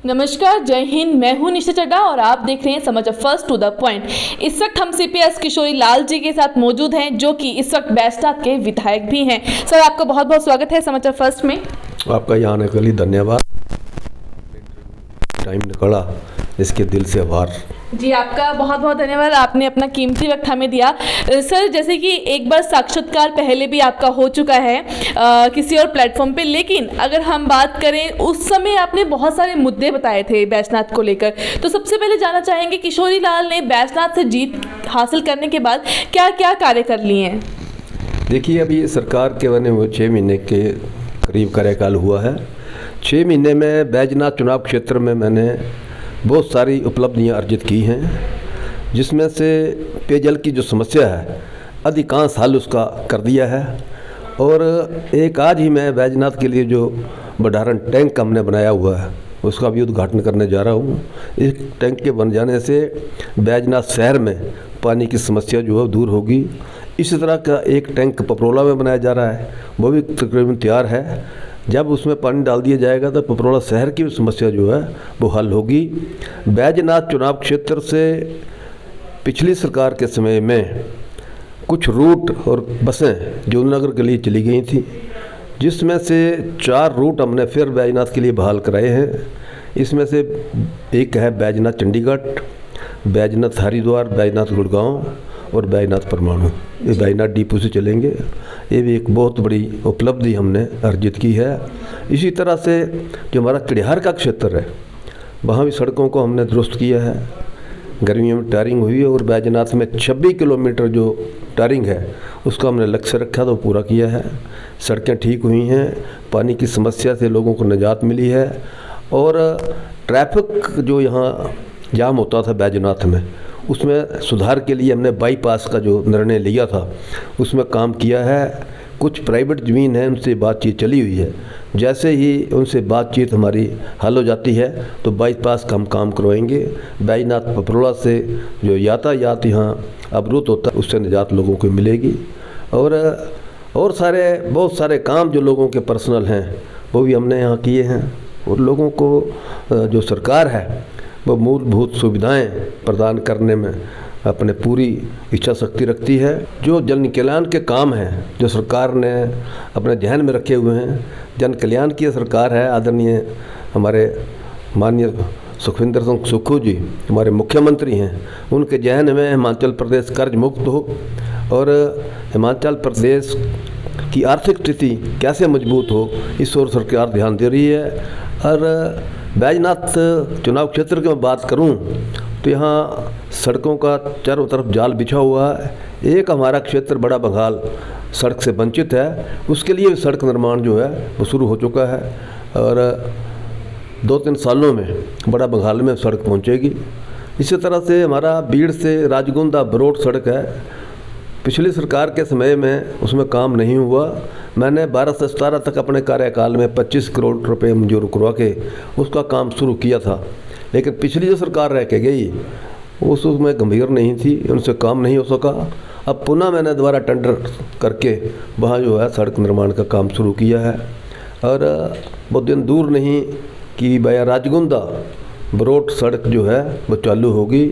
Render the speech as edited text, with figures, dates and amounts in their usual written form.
नमस्कार, जय हिंद। मैं हूं निशा चड्डा और आप देख रहे हैं समाचार फर्स्ट टू द पॉइंट। इस वक्त हम सीपीएस किशोरी लाल जी के साथ मौजूद हैं, जो कि इस वक्त बैजनाथ के विधायक भी हैं। सर, आपका बहुत बहुत स्वागत है समाचार फर्स्ट में। आपका यहाँ आने के लिए धन्यवाद। टाइम निकाला, इसके दिल से आभार। जी, आपका बहुत बहुत धन्यवाद, आपने अपना कीमती वक्त हमें दिया। सर, जैसे कि एक बार साक्षात्कार पहले भी आपका हो चुका है किसी और प्लेटफॉर्म पे, लेकिन अगर हम बात करें उस समय आपने बहुत सारे मुद्दे बताए थे बैजनाथ को लेकर। तो सबसे पहले जानना चाहेंगे, किशोरी लाल ने बैजनाथ से जीत हासिल करने के बाद क्या क्या कार्य कर लिए हैं? देखिए, अभी सरकार के बने हुए 6 महीने के करीब कार्यकाल हुआ है। 6 महीने में बैजनाथ चुनाव क्षेत्र में मैंने बहुत सारी उपलब्धियां अर्जित की हैं, जिसमें से पेयजल की जो समस्या है अधिकांश हल उसका कर दिया है। और एक आज ही मैं बैजनाथ के लिए जो भंडारण टैंक हमने बनाया हुआ है उसका भी उद्घाटन करने जा रहा हूँ। इस टैंक के बन जाने से बैजनाथ शहर में पानी की समस्या जो है दूर होगी। इसी तरह का एक टैंक पपरोला में बनाया जा रहा है, वो भी तकरीबन तैयार है। जब उसमें पानी डाल दिया जाएगा तो पपरोला शहर की समस्या जो है वो हल होगी। बैजनाथ चुनाव क्षेत्र से पिछली सरकार के समय में कुछ रूट और बसें जोधनगर के लिए चली गई थी, जिसमें से 4 रूट हमने फिर बैजनाथ के लिए बहाल कराए हैं। इसमें से एक है बैजनाथ चंडीगढ़, बैजनाथ हरिद्वार, बैजनाथ गुड़गांव और बैजनाथ परमाणु। ये बैजनाथ डिपो से चलेंगे। ये भी एक बहुत बड़ी उपलब्धि हमने अर्जित की है। इसी तरह से जो हमारा कटिहार का क्षेत्र है वहाँ भी सड़कों को हमने दुरुस्त किया है। गर्मियों में टारिंग हुई है और बैजनाथ में 26 किलोमीटर जो टारिंग है उसका हमने लक्ष्य रखा तो पूरा किया है। सड़कें ठीक हुई हैं, पानी की समस्या से लोगों को निजात मिली है। और ट्रैफिक जो यहाँ जाम होता था बैजनाथ में, उसमें सुधार के लिए हमने बाईपास का जो निर्णय लिया था उसमें काम किया है। कुछ प्राइवेट ज़मीन है, उनसे बातचीत चली हुई है। जैसे ही उनसे बातचीत हमारी हल हो जाती है तो बाईपास का हम काम करवाएंगे। बैजनाथ पपरोला से जो यातायात यहाँ अवरुद्ध होता है उससे निजात लोगों को मिलेगी। और बहुत सारे काम जो लोगों के पर्सनल हैं वो भी हमने यहाँ किए हैं। और लोगों को जो सरकार है वो मूलभूत सुविधाएं प्रदान करने में अपने पूरी इच्छा शक्ति रखती है। जो जन कल्याण के काम हैं जो सरकार ने अपने ध्यान में रखे हुए हैं, जन कल्याण की सरकार है। आदरणीय हमारे माननीय सुखविंदर सिंह सुक्खू जी हमारे मुख्यमंत्री हैं, उनके जहन में हिमाचल प्रदेश कर्ज मुक्त हो और हिमाचल प्रदेश की आर्थिक स्थिति कैसे मजबूत हो, इस ओर सरकार ध्यान दे रही है। और बैजनाथ चुनाव क्षेत्र की मैं बात करूं तो यहाँ सड़कों का चारों तरफ जाल बिछा हुआ है। एक हमारा क्षेत्र बड़ा बंगाल सड़क से वंचित है, उसके लिए सड़क निर्माण जो है वो शुरू हो चुका है और 2-3 सालों में बड़ा बंगाल में सड़क पहुँचेगी। इसी तरह से हमारा बीड़ से राजगुंदा बरोड सड़क है, पिछली सरकार के समय में उसमें काम नहीं हुआ। मैंने 12 से 17 तक अपने कार्यकाल में 25 करोड़ रुपए मंजूर करवा के उसका काम शुरू किया था, लेकिन पिछली जो सरकार रह के गई उसमें गंभीर नहीं थी, उनसे काम नहीं हो सका। अब पुनः मैंने दोबारा टेंडर करके वहाँ जो है सड़क निर्माण का काम शुरू किया है। और बहुत दिन दूर नहीं कि भैया राजगुंदा बरोड सड़क जो है वो चालू होगी।